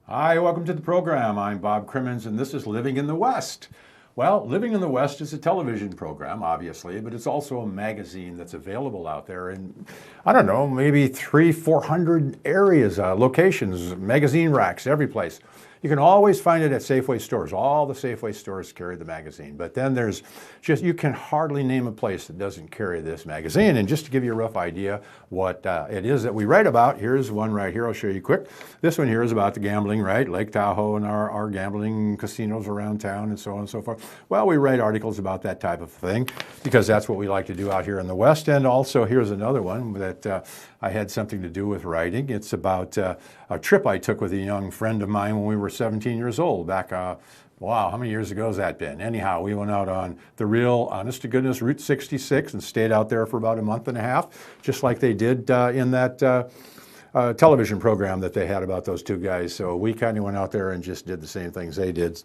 Hi, welcome to the program. I'm Bob Crimmins, and this is Living in the West. Well, Living in the West is a television program, obviously, but it's also a magazine that's available out there in, I don't know, maybe 400 areas, locations, magazine racks, every place. You can always find it at Safeway stores. All the Safeway stores carry the magazine. But then there's just, you can hardly name a place that doesn't carry this magazine. And just to give you a rough idea what it is that we write about, here's one right here. I'll show you quick. This one here is about the gambling, right? Lake Tahoe and our gambling casinos around town and so on and so forth. Well, we write articles about that type of thing because that's what we like to do out here in the West. And also, here's another one that I had something to do with writing. It's about a trip I took with a young friend of mine when we were 17 years old back, wow, how many years ago has that been? Anyhow, we went out on the real, honest to goodness, Route 66 and stayed out there for about a month and a half, just like they did in that television program that they had about those two guys. So we kind of went out there and just did the same things they did.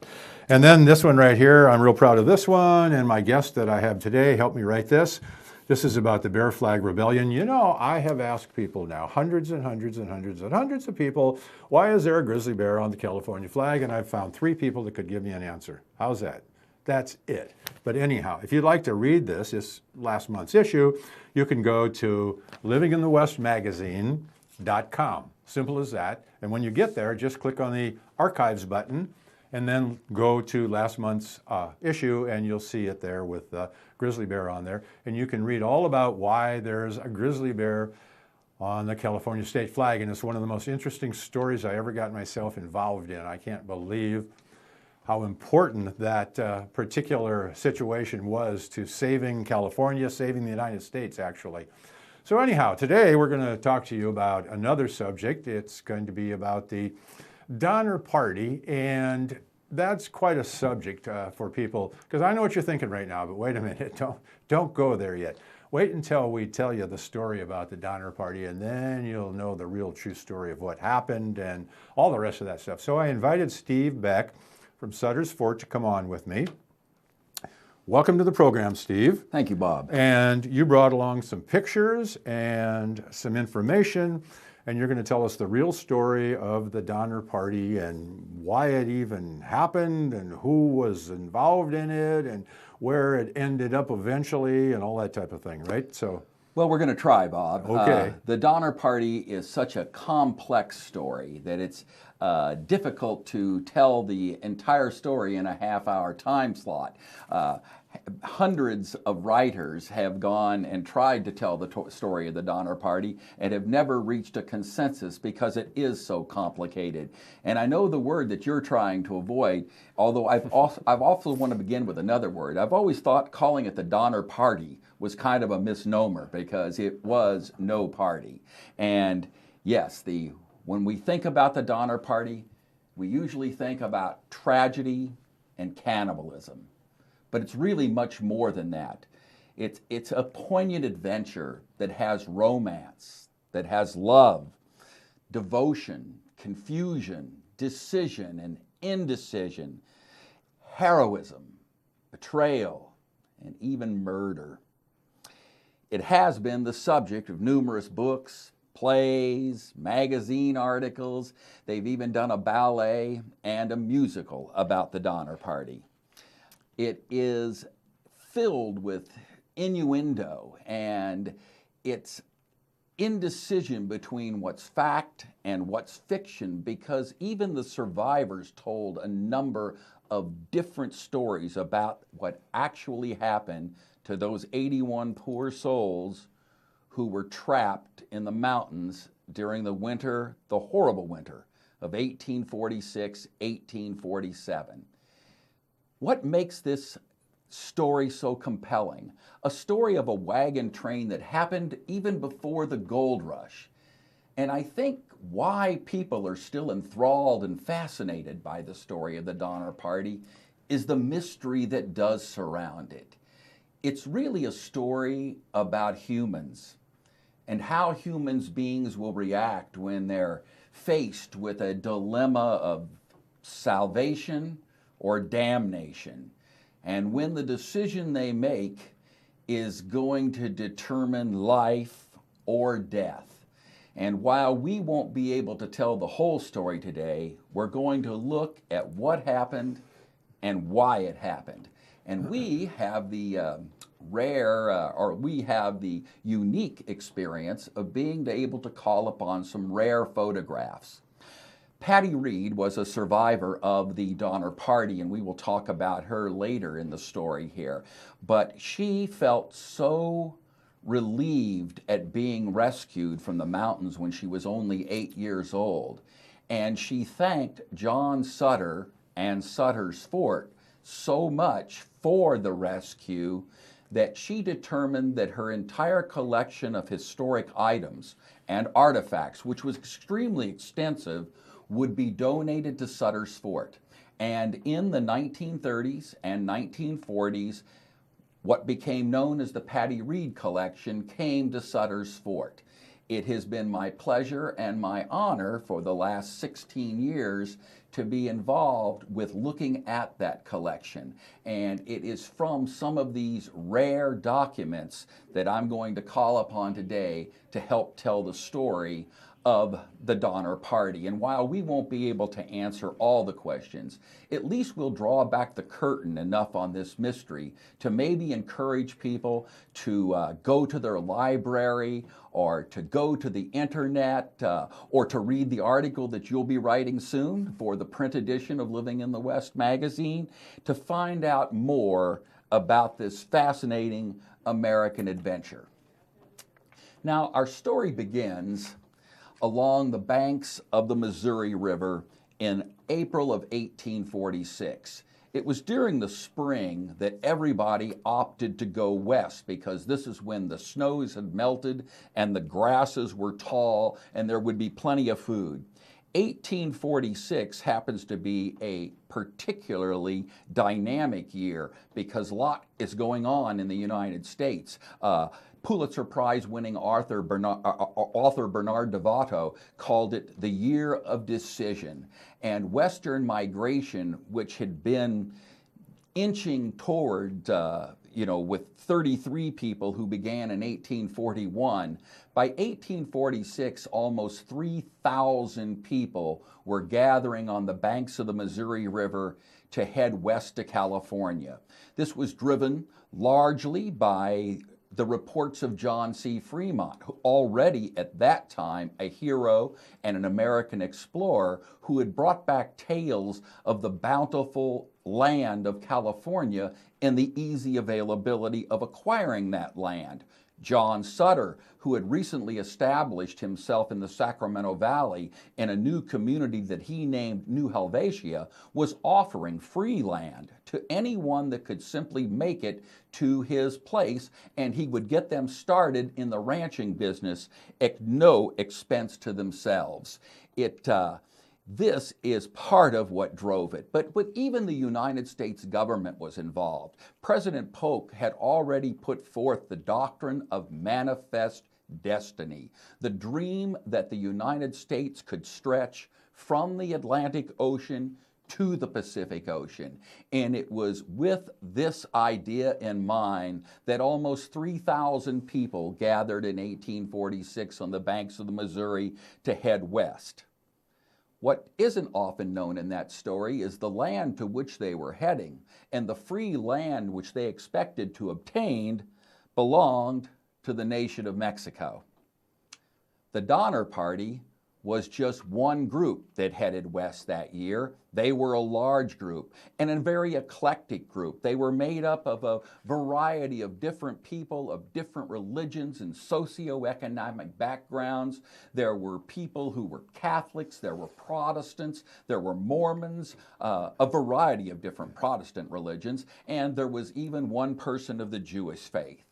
And then this one right here, I'm real proud of this one. And my guest that I have today helped me write this. This is about the Bear Flag Rebellion. You know, I have asked people now, hundreds and hundreds and hundreds and hundreds of people, why is there a grizzly bear on the California flag? And I've found 3 people that could give me an answer. How's that? That's it. But anyhow, if you'd like to read this last month's issue, you can go to livinginthewestmagazine.com. Simple as that. And when you get there, just click on the archives button and then go to last month's issue, and you'll see it there with the grizzly bear on there. And you can read all about why there's a grizzly bear on the California state flag. And it's one of the most interesting stories I ever got myself involved in. I can't believe how important that particular situation was to saving California, saving the United States, actually. So anyhow, today we're going to talk to you about another subject. It's going to be about the Donner Party, and that's quite a subject for people, because I know what you're thinking right now, but wait a minute, don't go there yet. Wait until we tell you the story about the Donner Party, and then you'll know the real true story of what happened and all the rest of that stuff. So I invited Steve Beck from Sutter's Fort to come on with me. Welcome to the program, Steve. Thank you, Bob. And you brought along some pictures and some information, and you're going to tell us the real story of the Donner Party and why it even happened and who was involved in it and where it ended up eventually and all that type of thing, right? So, well, we're going to try, Bob. Okay. The Donner Party is such a complex story that it's difficult to tell the entire story in a half-hour time slot. Hundreds of writers have gone and tried to tell the story of the Donner Party and have never reached a consensus because it is so complicated. And I know the word that you're trying to avoid, although I've also want to begin with another word. I've always thought calling it the Donner Party was kind of a misnomer because it was no party. And yes, when we think about the Donner Party, we usually think about tragedy and cannibalism. But it's really much more than that. It's a poignant adventure that has romance, that has love, devotion, confusion, decision and indecision, heroism, betrayal, and even murder. It has been the subject of numerous books, plays, magazine articles. They've even done a ballet and a musical about the Donner Party. It is filled with innuendo, and it's indecision between what's fact and what's fiction, because even the survivors told a number of different stories about what actually happened to those 81 poor souls who were trapped in the mountains during the winter, the horrible winter of 1846, 1847. What makes this story so compelling? A story of a wagon train that happened even before the gold rush. And I think why people are still enthralled and fascinated by the story of the Donner Party is the mystery that does surround it. It's really a story about humans and how human beings will react when they're faced with a dilemma of salvation or damnation, and when the decision they make is going to determine life or death. And while we won't be able to tell the whole story today, we're going to look at what happened and why it happened. And we have the we have the unique experience of being able to call upon some rare photographs. Patty Reed was a survivor of the Donner Party, and we will talk about her later in the story here. But she felt so relieved at being rescued from the mountains when she was only 8 years old. And she thanked John Sutter and Sutter's Fort so much for the rescue that she determined that her entire collection of historic items and artifacts, which was extremely extensive, would be donated to Sutter's Fort. And in the 1930s and 1940s, what became known as the Patty Reed Collection came to Sutter's Fort. It has been my pleasure and my honor for the last 16 years to be involved with looking at that collection. And it is from some of these rare documents that I'm going to call upon today to help tell the story of the Donner Party. And while we won't be able to answer all the questions, at least we'll draw back the curtain enough on this mystery to maybe encourage people to go to their library or to go to the internet or to read the article that you'll be writing soon for the print edition of Living in the West magazine to find out more about this fascinating American adventure. Now, our story begins along the banks of the Missouri River in April of 1846. It was during the spring that everybody opted to go west because this is when the snows had melted and the grasses were tall and there would be plenty of food. 1846 happens to be a particularly dynamic year because a lot is going on in the United States. Pulitzer Prize winning author Bernard DeVotto called it the year of decision. And Western migration, which had been inching toward, with 33 people who began in 1841, by 1846, almost 3,000 people were gathering on the banks of the Missouri River to head west to California. This was driven largely by the reports of John C. Fremont, already at that time a hero and an American explorer who had brought back tales of the bountiful land of California and the easy availability of acquiring that land. John Sutter, who had recently established himself in the Sacramento Valley in a new community that he named New Helvetia, was offering free land to anyone that could simply make it to his place, and he would get them started in the ranching business at no expense to themselves. This is part of what drove it. But even the United States government was involved. President Polk had already put forth the doctrine of manifest destiny, the dream that the United States could stretch from the Atlantic Ocean to the Pacific Ocean. And it was with this idea in mind that almost 3,000 people gathered in 1846 on the banks of the Missouri to head west. What isn't often known in that story is the land to which they were heading, and the free land which they expected to obtain belonged to the nation of Mexico. The Donner Party was just one group that headed west that year. They were a large group and a very eclectic group. They were made up of a variety of different people of different religions and socioeconomic backgrounds. There were people who were Catholics, there were Protestants, there were Mormons, a variety of different Protestant religions, and there was even one person of the Jewish faith.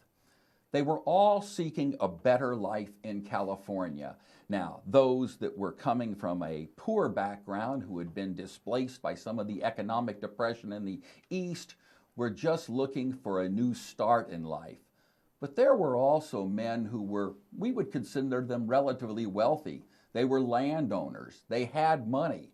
They were all seeking a better life in California. Now, those that were coming from a poor background who had been displaced by some of the economic depression in the East were just looking for a new start in life. But there were also men who we would consider them relatively wealthy. They were landowners. They had money.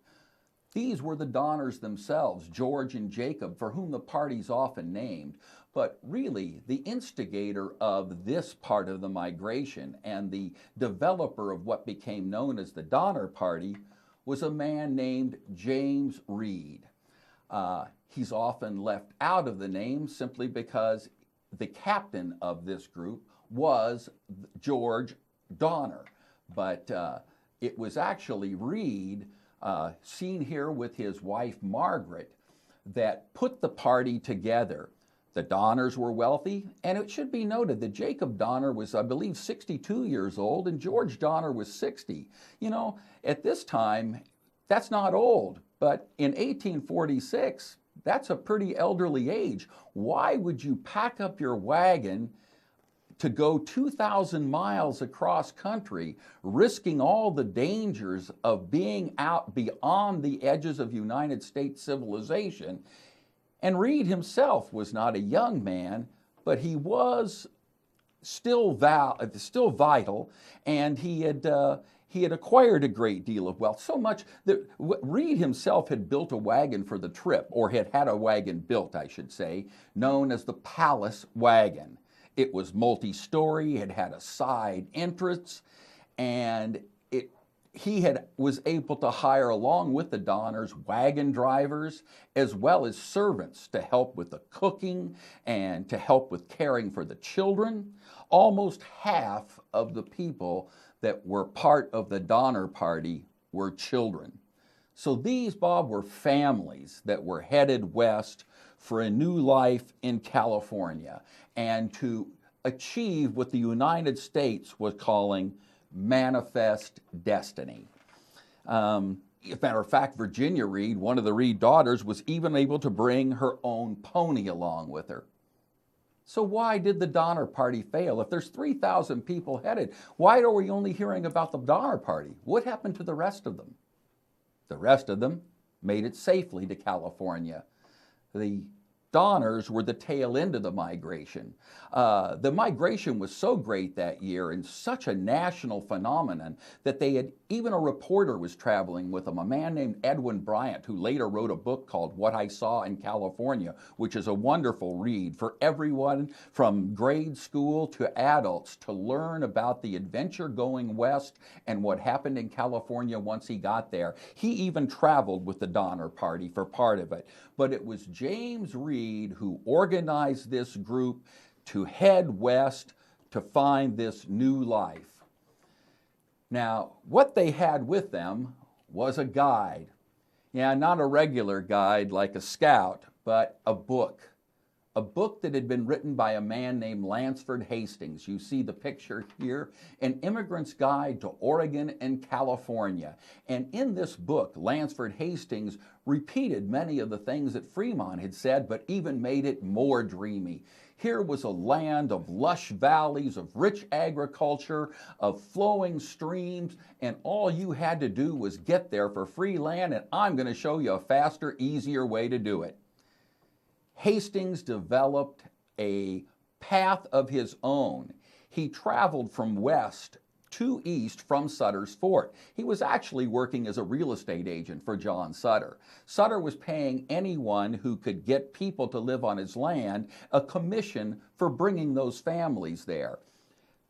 These were the Donners themselves, George and Jacob, for whom the party's often named. But really, the instigator of this part of the migration and the developer of what became known as the Donner Party was a man named James Reed. He's often left out of the name simply because the captain of this group was George Donner. But it was actually Reed, seen here with his wife Margaret, that put the party together. The Donners were wealthy, and it should be noted that Jacob Donner was, I believe, 62 years old, and George Donner was 60. You know, at this time, that's not old, but in 1846, that's a pretty elderly age. Why would you pack up your wagon to go 2,000 miles across country, risking all the dangers of being out beyond the edges of United States civilization? And Reed himself was not a young man, but he was still vital, and he had acquired a great deal of wealth, so much that Reed himself had built a wagon for the trip, or had had a wagon built, I should say, known as the Palace Wagon. It was multi-story, it had a side entrance, and he was able to hire, along with the Donners, wagon drivers as well as servants to help with the cooking and to help with caring for the children. Almost half of the people that were part of the Donner Party were children. So these, Bob, were families that were headed west for a new life in California and to achieve what the United States was calling manifest destiny. As a matter of fact, Virginia Reed, one of the Reed daughters, was even able to bring her own pony along with her. So why did the Donner Party fail? If there's 3,000 people headed, why are we only hearing about the Donner Party? What happened to the rest of them? The rest of them made it safely to California. The Donners were the tail end of the migration. The migration was so great that year and such a national phenomenon that even a reporter was traveling with them, a man named Edwin Bryant, who later wrote a book called What I Saw in California, which is a wonderful read for everyone from grade school to adults to learn about the adventure going west and what happened in California once he got there. He even traveled with the Donner Party for part of it. But it was James Reed who organized this group to head west to find this new life. Now, what they had with them was a guide. Yeah, not a regular guide like a scout, but a book. A book that had been written by a man named Lansford Hastings. You see the picture here, An Immigrant's Guide to Oregon and California. And in this book, Lansford Hastings repeated many of the things that Fremont had said, but even made it more dreamy. Here was a land of lush valleys, of rich agriculture, of flowing streams, and all you had to do was get there for free land, and I'm going to show you a faster, easier way to do it. Hastings developed a path of his own. He traveled from west to east from Sutter's Fort. He was actually working as a real estate agent for John Sutter. Sutter was paying anyone who could get people to live on his land a commission for bringing those families there.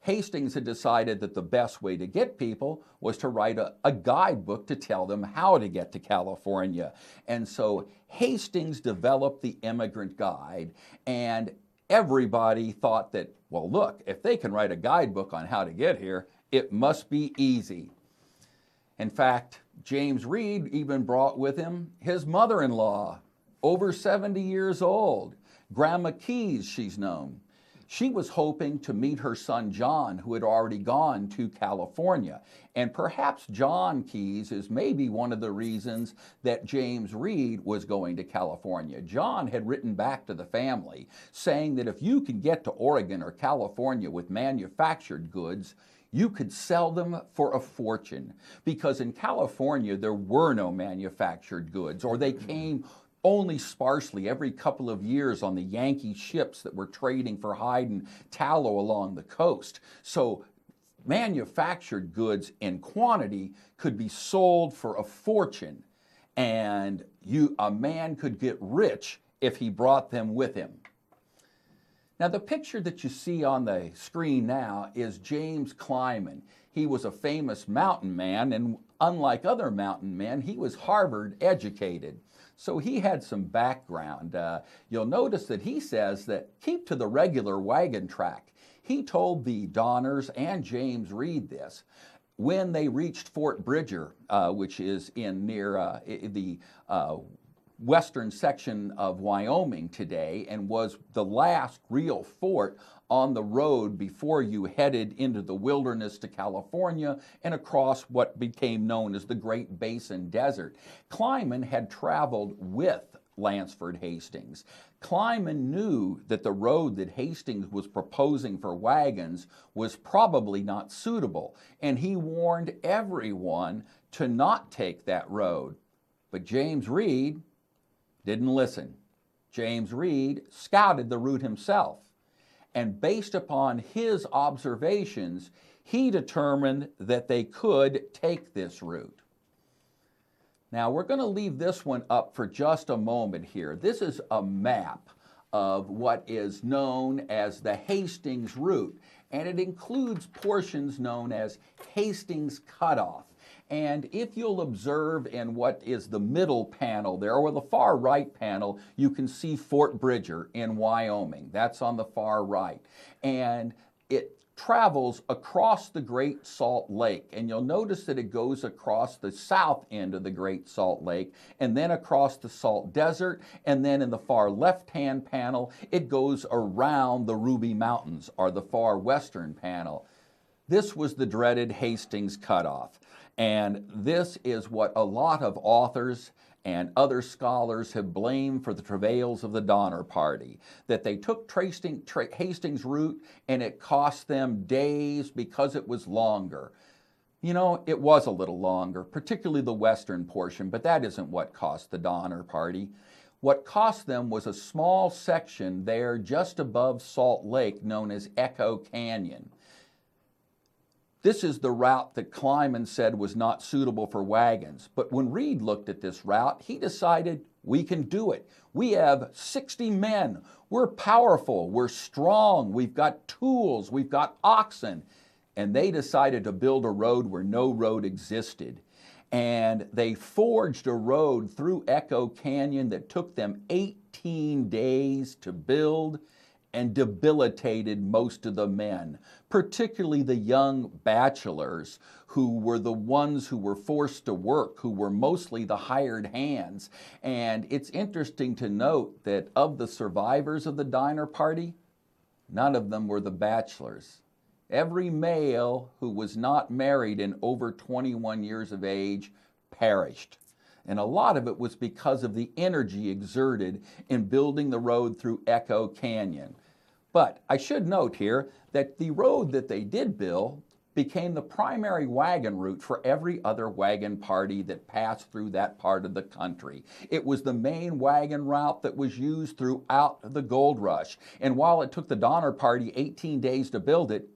Hastings had decided that the best way to get people was to write a guidebook to tell them how to get to California. And so Hastings developed the Immigrant Guide, and everybody thought that, well, look, if they can write a guidebook on how to get here, it must be easy. In fact, James Reed even brought with him his mother-in-law, over 70 years old, Grandma Keyes, she's known. She was hoping to meet her son John, who had already gone to California. And perhaps John Keyes is maybe one of the reasons that James Reed was going to California. John had written back to the family saying that if you could get to Oregon or California with manufactured goods, you could sell them for a fortune. Because in California, there were no manufactured goods, or they came only sparsely every couple of years on the Yankee ships that were trading for hide and tallow along the coast. So manufactured goods in quantity could be sold for a fortune. and a man could get rich if he brought them with him. Now, the picture that you see on the screen now is James Clyman. He was a famous mountain man, and unlike other mountain men, he was Harvard educated. So he had some background. You'll notice that he says that keep to the regular wagon track. He told the Donners and James Reed this when they reached Fort Bridger, which is in near the western section of Wyoming today, and was the last real fort on the road before you headed into the wilderness to California and across what became known as the Great Basin Desert. Clyman had traveled with Lansford Hastings. Clyman knew that the road that Hastings was proposing for wagons was probably not suitable, and he warned everyone to not take that road. But James Reed didn't listen. James Reed scouted the route himself, and based upon his observations, he determined that they could take this route. Now, we're going to leave this one up for just a moment here. This is a map of what is known as the Hastings route, and it includes portions known as Hastings Cutoff. And if you'll observe in what is the middle panel there, or the far right panel, you can see Fort Bridger in Wyoming. That's on the far right. And it travels across the Great Salt Lake. And you'll notice that it goes across the south end of the Great Salt Lake, and then across the Salt Desert, and then in the far left-hand panel, it goes around the Ruby Mountains, or the far western panel. This was the dreaded Hastings Cutoff. And this is what a lot of authors and other scholars have blamed for the travails of the Donner Party, that they took Hastings' route and it cost them days because it was longer. You know, it was a little longer, particularly the western portion, but that isn't what cost the Donner Party. What cost them was a small section there just above Salt Lake known as Echo Canyon. This is the route that Clyman said was not suitable for wagons. But when Reed looked at this route, he decided we can do it. We have 60 men. We're powerful. We're strong. We've got tools. We've got oxen. And they decided to build a road where no road existed. And they forged a road through Echo Canyon that took them 18 days to build and debilitated most of the men, particularly the young bachelors who were the ones who were forced to work, who were mostly the hired hands. And it's interesting to note that of the survivors of the Donner Party, none of them were the bachelors. Every male who was not married and over 21 years of age perished. And a lot of it was because of the energy exerted in building the road through Echo Canyon. But I should note here that the road that they did build became the primary wagon route for every other wagon party that passed through that part of the country. It was the main wagon route that was used throughout the gold rush. And while it took the Donner Party 18 days to build it,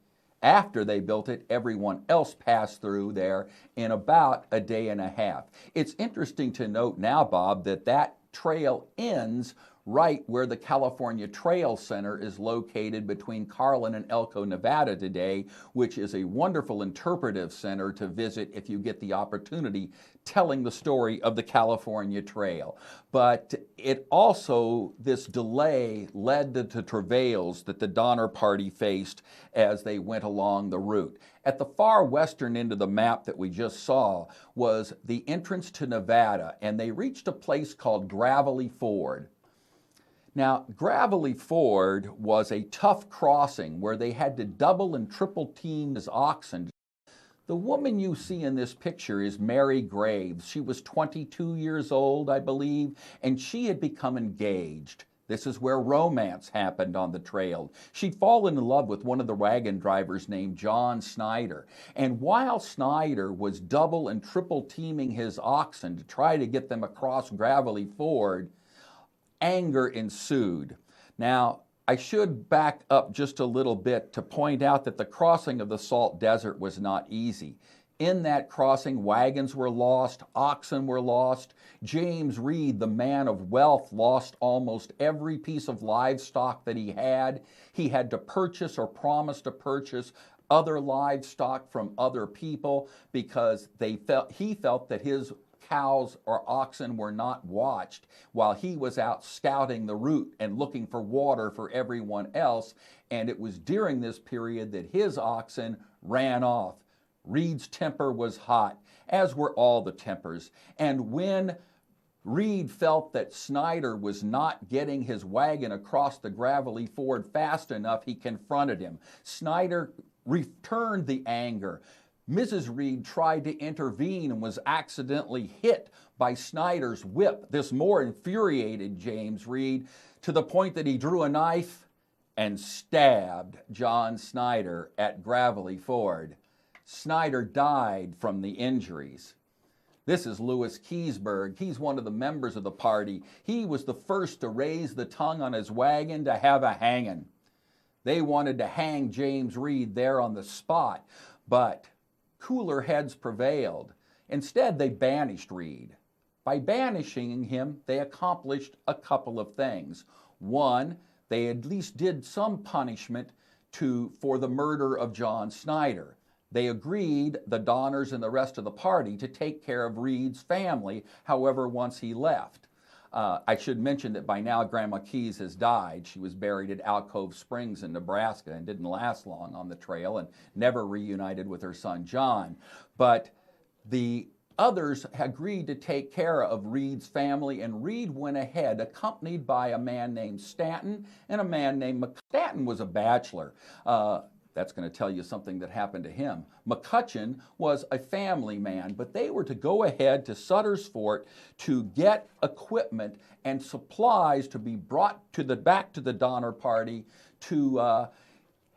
after they built it, everyone else passed through there in about a day and a half. It's interesting to note now, Bob, that that trail ends right where the California Trail Center is located between Carlin and Elko, Nevada today, which is a wonderful interpretive center to visit if you get the opportunity, telling the story of the California Trail. But it also, this delay led to the travails that the Donner Party faced as they went along the route. At the far western end of the map that we just saw was the entrance to Nevada, and they reached a place called Gravelly Ford. Now, Gravelly Ford was a tough crossing where they had to double and triple team his oxen. The woman you see in this picture is Mary Graves. She was 22 years old, I believe, and she had become engaged. This is where romance happened on the trail. She'd fallen in love with one of the wagon drivers named John Snyder. And while Snyder was double and triple teaming his oxen to try to get them across Gravelly Ford, anger ensued. Now, I should back up just a little bit to point out that the crossing of the Salt Desert was not easy. In that crossing, wagons were lost, oxen were lost. James Reed, the man of wealth, lost almost every piece of livestock that he had. He had to purchase or promise to purchase other livestock from other people because he felt that his cows or oxen were not watched while he was out scouting the route and looking for water for everyone else. And it was during this period that his oxen ran off. Reed's temper was hot, as were all the tempers. And when Reed felt that Snyder was not getting his wagon across the gravelly ford fast enough, he confronted him. Snyder returned the anger. Mrs. Reed tried to intervene and was accidentally hit by Snyder's whip. This more infuriated James Reed to the point that he drew a knife and stabbed John Snyder at Gravelly Ford. Snyder died from the injuries. This is Lewis Keseberg. He's one of the members of the party. He was the first to raise the tongue on his wagon to have a hanging. They wanted to hang James Reed there on the spot, but cooler heads prevailed. Instead, they banished Reed. By banishing him, they accomplished a couple of things. One, they at least did some punishment for the murder of John Snyder. They agreed, the Donners and the rest of the party, to take care of Reed's family, however, once he left. I should mention that by now Grandma Keys has died. She was buried at Alcove Springs in Nebraska and didn't last long on the trail and never reunited with her son John. But the others agreed to take care of Reed's family, and Reed went ahead, accompanied by a man named Stanton and a man named Stanton was a bachelor. That's going to tell you something that happened to him. McCutcheon was a family man, but they were to go ahead to Sutter's Fort to get equipment and supplies to be brought back to the Donner Party to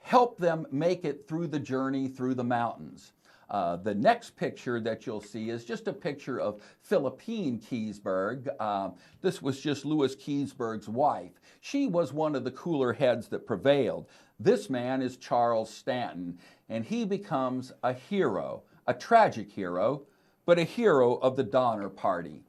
help them make it through the journey through the mountains. The next picture that you'll see is just a picture of Philippine Keseberg. This was just Lewis Keseberg's wife. She was one of the cooler heads that prevailed. This man is Charles Stanton, and he becomes a hero, a tragic hero, but a hero of the Donner Party.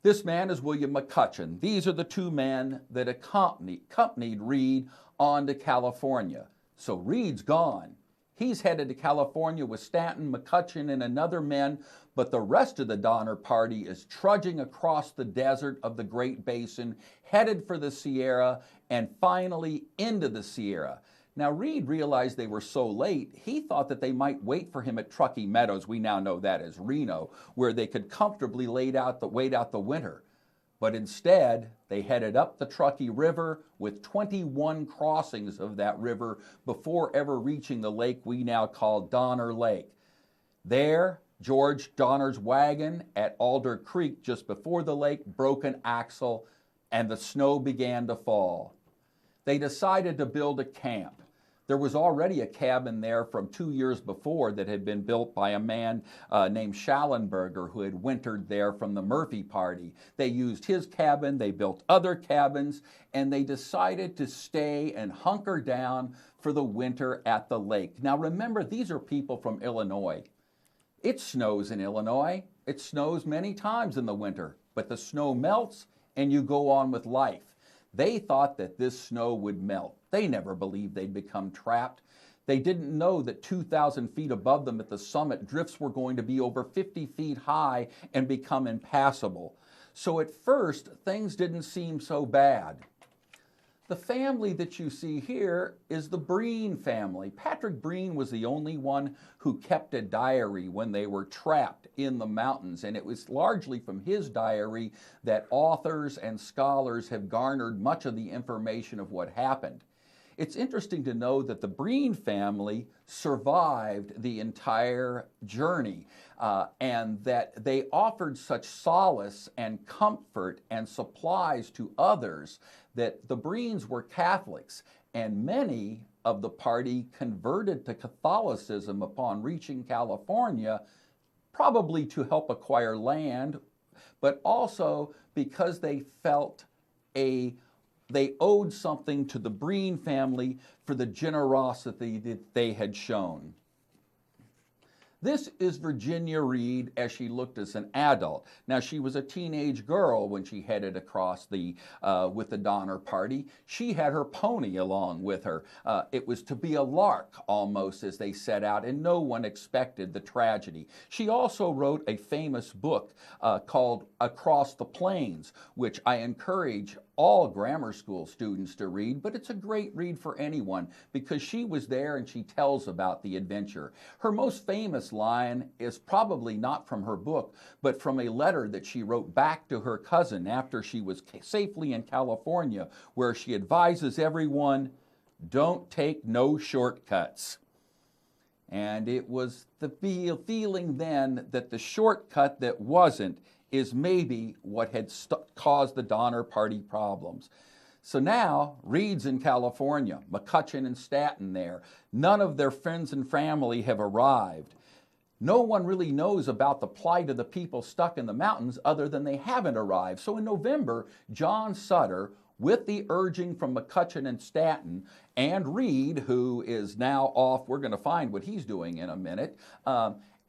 This man is William McCutcheon. These are the two men that accompanied Reed on to California. So Reed's gone. He's headed to California with Stanton, McCutcheon, and another man, but the rest of the Donner Party is trudging across the desert of the Great Basin, headed for the Sierra, and finally into the Sierra. Now, Reed realized they were so late, he thought that they might wait for him at Truckee Meadows, we now know that as Reno, where they could comfortably wait out the winter. But instead, they headed up the Truckee River with 21 crossings of that river before ever reaching the lake we now call Donner Lake. There, George Donner's wagon at Alder Creek just before the lake broke an axle and the snow began to fall. They decided to build a camp. There was already a cabin there from 2 years before that had been built by a man named Schallenberger who had wintered there from the Murphy Party. They used his cabin, they built other cabins, and they decided to stay and hunker down for the winter at the lake. Now remember, these are people from Illinois. It snows in Illinois. It snows many times in the winter, but the snow melts and you go on with life. They thought that this snow would melt. They never believed they'd become trapped. They didn't know that 2,000 feet above them at the summit, drifts were going to be over 50 feet high and become impassable. So at first, things didn't seem so bad. The family that you see here is the Breen family. Patrick Breen was the only one who kept a diary when they were trapped in the mountains, and it was largely from his diary that authors and scholars have garnered much of the information of what happened. It's interesting to know that the Breen family survived the entire journey and that they offered such solace and comfort and supplies to others that the Breens were Catholics, and many of the party converted to Catholicism upon reaching California, probably to help acquire land, but also because they felt they owed something to the Breen family for the generosity that they had shown. This is Virginia Reed as she looked as an adult. Now, she was a teenage girl when she headed across with the Donner Party. She had her pony along with her. It was to be a lark almost as they set out, and no one expected the tragedy. She also wrote a famous book called Across the Plains, which I encourage all grammar school students to read, but it's a great read for anyone because she was there and she tells about the adventure. Her most famous line is probably not from her book, but from a letter that she wrote back to her cousin after she was safely in California, where she advises everyone, don't take no shortcuts. And it was the feeling then that the shortcut that wasn't is maybe what had caused the Donner Party problems. So now, Reed's in California, McCutcheon and Stanton there. None of their friends and family have arrived. No one really knows about the plight of the people stuck in the mountains other than they haven't arrived. So in November, John Sutter, with the urging from McCutcheon and Stanton, and Reed, who is now off, we're going to find what he's doing in a minute,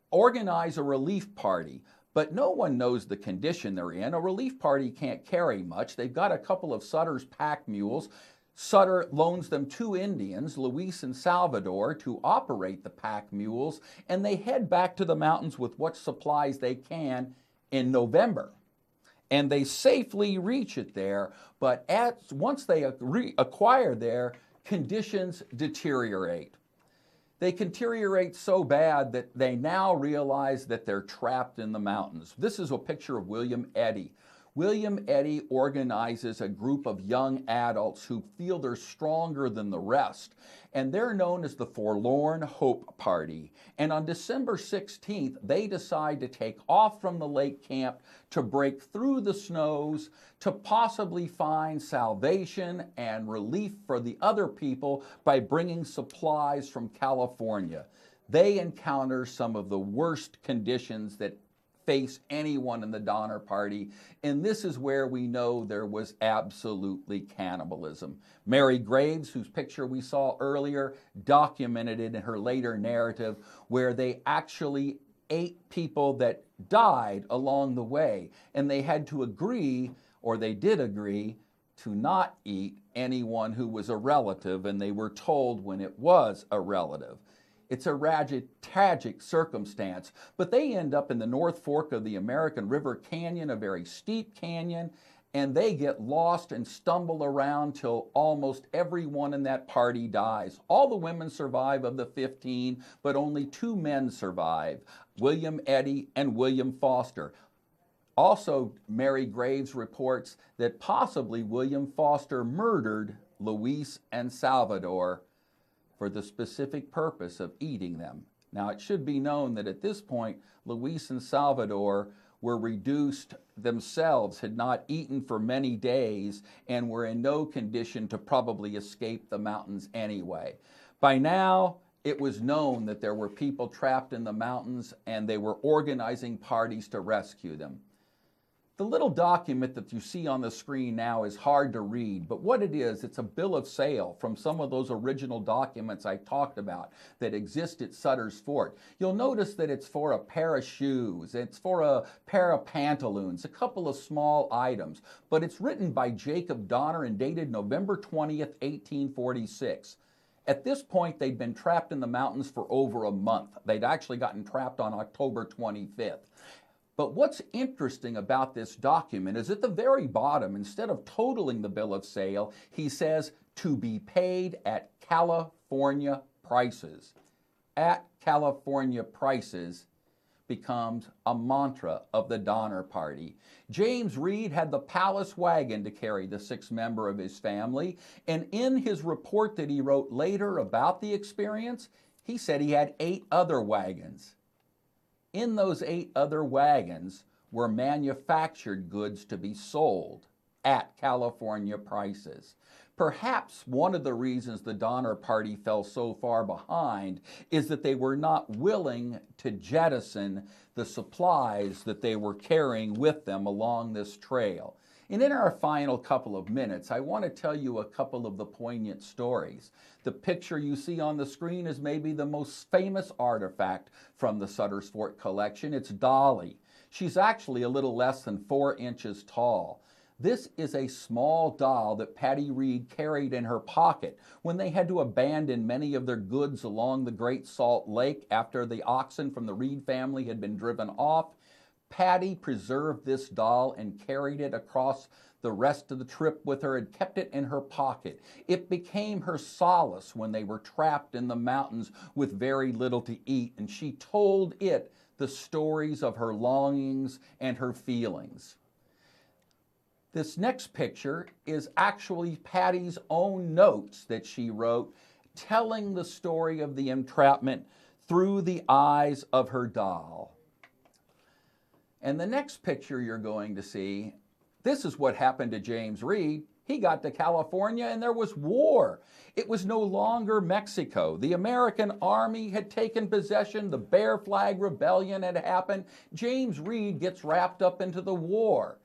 organize a relief party. But no one knows the condition they're in. A relief party can't carry much. They've got a couple of Sutter's pack mules. Sutter loans them 2 Indians, Luis and Salvador, to operate the pack mules, and they head back to the mountains with what supplies they can in November. And they safely reach it there, but once they acquire there, conditions deteriorate. They deteriorate so bad that they now realize that they're trapped in the mountains. This is a picture of William Eddy. William Eddy organizes a group of young adults who feel they're stronger than the rest, and they're known as the Forlorn Hope Party. And on December 16th, they decide to take off from the lake camp to break through the snows to possibly find salvation and relief for the other people by bringing supplies from California. They encounter some of the worst conditions that face anyone in the Donner Party, and this is where we know there was absolutely cannibalism. Mary Graves, whose picture we saw earlier, documented it in her later narrative, where they actually ate people that died along the way, and they had to agree, or they did agree, to not eat anyone who was a relative, and they were told when it was a relative. It's a tragic circumstance, but they end up in the North Fork of the American River Canyon, a very steep canyon, and they get lost and stumble around till almost everyone in that party dies. All the women survive of the 15, but only 2 men survive, William Eddy and William Foster. Also, Mary Graves reports that possibly William Foster murdered Luis and Salvador for the specific purpose of eating them. Now, it should be known that at this point, Luis and Salvador were reduced themselves, had not eaten for many days, and were in no condition to probably escape the mountains anyway. By now, it was known that there were people trapped in the mountains, and they were organizing parties to rescue them. The little document that you see on the screen now is hard to read, but what it is, it's a bill of sale from some of those original documents I talked about that exist at Sutter's Fort. You'll notice that it's for a pair of shoes, it's for a pair of pantaloons, a couple of small items, but it's written by Jacob Donner and dated November 20th, 1846. At this point, they'd been trapped in the mountains for over a month. They'd actually gotten trapped on October 25th. But what's interesting about this document is at the very bottom, instead of totaling the bill of sale, he says, to be paid at California prices. At California prices becomes a mantra of the Donner Party. James Reed had the palace wagon to carry the 6th member of his family, and in his report that he wrote later about the experience, he said he had 8 other wagons. In those 8 other wagons were manufactured goods to be sold at California prices. Perhaps one of the reasons the Donner Party fell so far behind is that they were not willing to jettison the supplies that they were carrying with them along this trail. And in our final couple of minutes, I want to tell you a couple of the poignant stories. The picture you see on the screen is maybe the most famous artifact from the Sutter's Fort collection. It's Dolly. She's actually a little less than 4 inches tall. This is a small doll that Patty Reed carried in her pocket when they had to abandon many of their goods along the Great Salt Lake after the oxen from the Reed family had been driven off. Patty preserved this doll and carried it across the rest of the trip with her and kept it in her pocket. It became her solace when they were trapped in the mountains with very little to eat, and she told it the stories of her longings and her feelings. This next picture is actually Patty's own notes that she wrote, telling the story of the entrapment through the eyes of her doll. And the next picture you're going to see, this is what happened to James Reed. He got to California and there was war. It was no longer Mexico. The American army had taken possession. The Bear Flag Rebellion had happened. James Reed gets wrapped up into the war.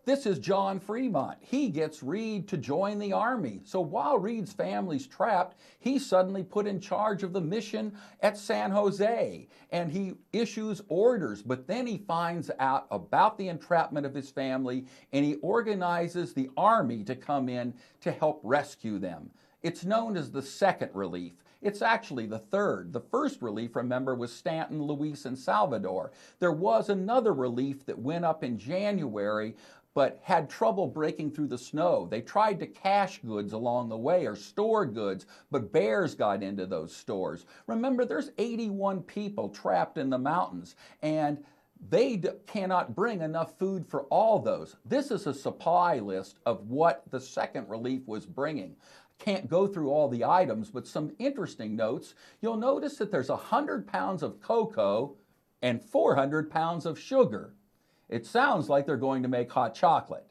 This is John Fremont. He gets Reed to join the army. So while Reed's family's trapped, he's suddenly put in charge of the mission at San Jose, and he issues orders, but then he finds out about the entrapment of his family, and he organizes the army to come in to help rescue them. It's known as the Second Relief. It's actually the third. The first relief, remember, was Stanton, Luis, and Salvador. There was another relief that went up in January, but had trouble breaking through the snow. They tried to cache goods along the way or store goods, but bears got into those stores. Remember, there's 81 people trapped in the mountains, and they cannot bring enough food for all those. This is a supply list of what the Second Relief was bringing. Can't go through all the items, but some interesting notes. You'll notice that there's 100 pounds of cocoa and 400 pounds of sugar. It sounds like they're going to make hot chocolate,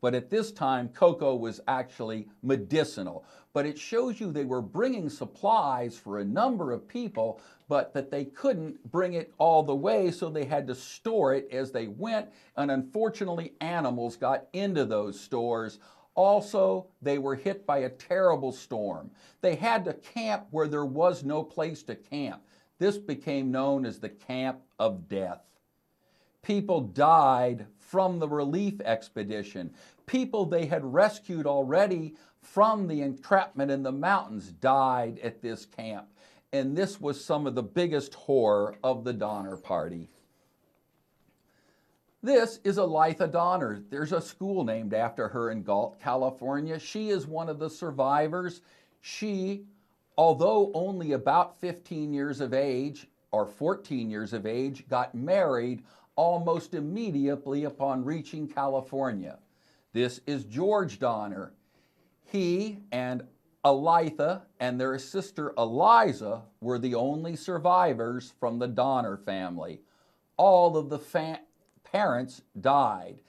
but at this time, cocoa was actually medicinal. But it shows you they were bringing supplies for a number of people, but that they couldn't bring it all the way, so they had to store it as they went, and unfortunately, animals got into those stores. Also, they were hit by a terrible storm. They had to camp where there was no place to camp. This became known as the Camp of Death. People died from the relief expedition. People they had rescued already from the entrapment in the mountains died at this camp. And this was some of the biggest horror of the Donner Party. This is Olathe Donner. There's a school named after her in Galt, California. She is one of the survivors. She, although only about 15 years of age or 14 years of age, got married almost immediately upon reaching California. This is George Donner. He and Olathe and their sister Eliza were the only survivors from the Donner family. All of the parents died,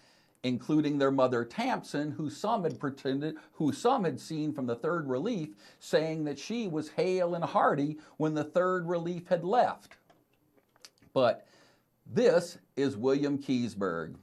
including their mother Tamsen, who some had seen from the Third Relief, saying that she was hale and hearty when the Third Relief had left. But this is William Keseberg.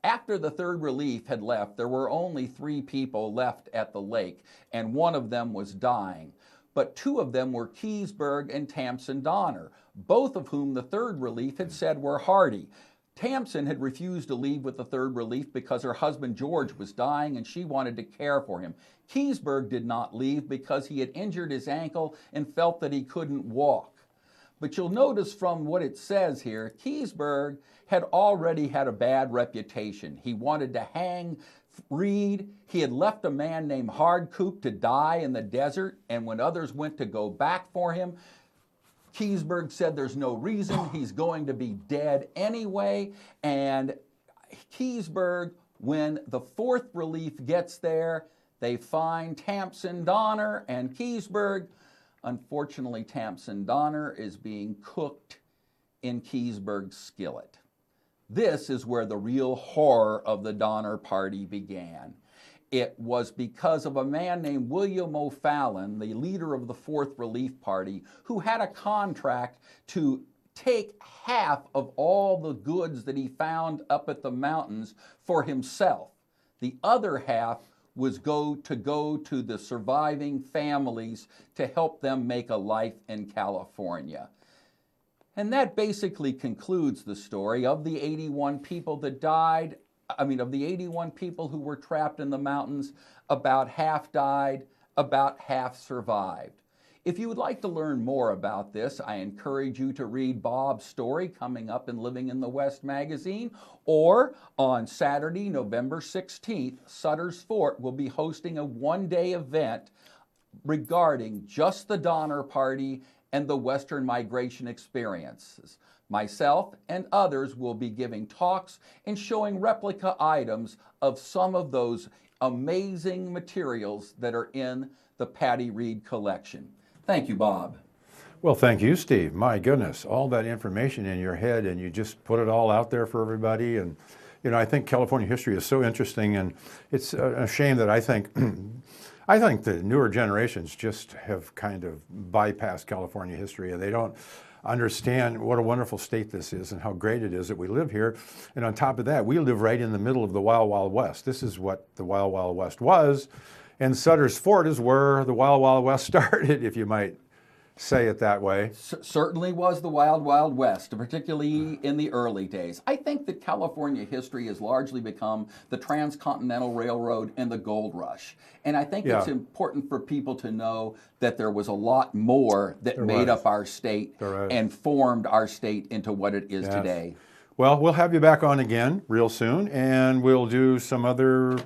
After the Third Relief had left, there were only 3 people left at the lake, and one of them was dying. But 2 of them were Keseberg and Tamsen Donner, both of whom the Third Relief had said were hardy. Tamsen had refused to leave with the Third Relief because her husband George was dying and she wanted to care for him. Keseberg did not leave because he had injured his ankle and felt that he couldn't walk. But you'll notice from what it says here, Keseberg had already had a bad reputation. He wanted to hang Reed. He had left a man named Hardcoop to die in the desert, and when others went to go back for him, Keseberg said there's no reason, he's going to be dead anyway. And Keseberg, when the Fourth Relief gets there, they find Tamsen Donner and Keseberg. Unfortunately, Tamsen Donner is being cooked in Keseberg's skillet. This is where the real horror of the Donner Party began. It was because of a man named William O'Fallon, the leader of the Fourth Relief Party, who had a contract to take half of all the goods that he found up at the mountains for himself. The other half was go to the surviving families to help them make a life in California. And that basically concludes the story of the 81 people that died. Of the 81 people who were trapped in the mountains, about half died, about half survived. If you would like to learn more about this, I encourage you to read Bob's story coming up in Living in the West magazine, or on Saturday, November 16th, Sutter's Fort will be hosting a one-day event regarding just the Donner Party and the Western migration experiences. Myself and others will be giving talks and showing replica items of some of those amazing materials that are in the Patty Reed collection. Thank you, Bob. Well, thank you, Steve. My goodness, all that information in your head, and you just put it all out there for everybody. And, I think California history is so interesting, and it's a shame that I think the newer generations just have kind of bypassed California history, and they don't understand what a wonderful state this is and how great it is that we live here. And on top of that, we live right in the middle of the Wild Wild West. This is what the Wild Wild West was. And Sutter's Fort is where the Wild Wild West started, if you might say it that way. Certainly was the Wild Wild West, particularly in the early days. I think that California history has largely become the Transcontinental Railroad and the Gold Rush. And I think it's important for people to know that there was a lot more that made up our state and formed our state into what it is today. Well, we'll have you back on again real soon, and we'll do some other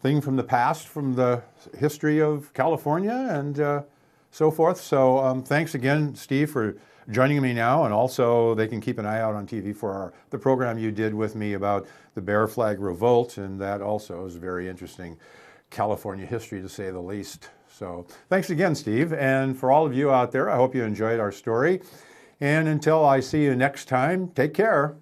thing from the past, from the history of California and so forth. So thanks again, Steve, for joining me now. And also they can keep an eye out on TV for the program you did with me about the Bear Flag Revolt. And that also is very interesting California history, to say the least. So thanks again, Steve. And for all of you out there, I hope you enjoyed our story. And until I see you next time, take care.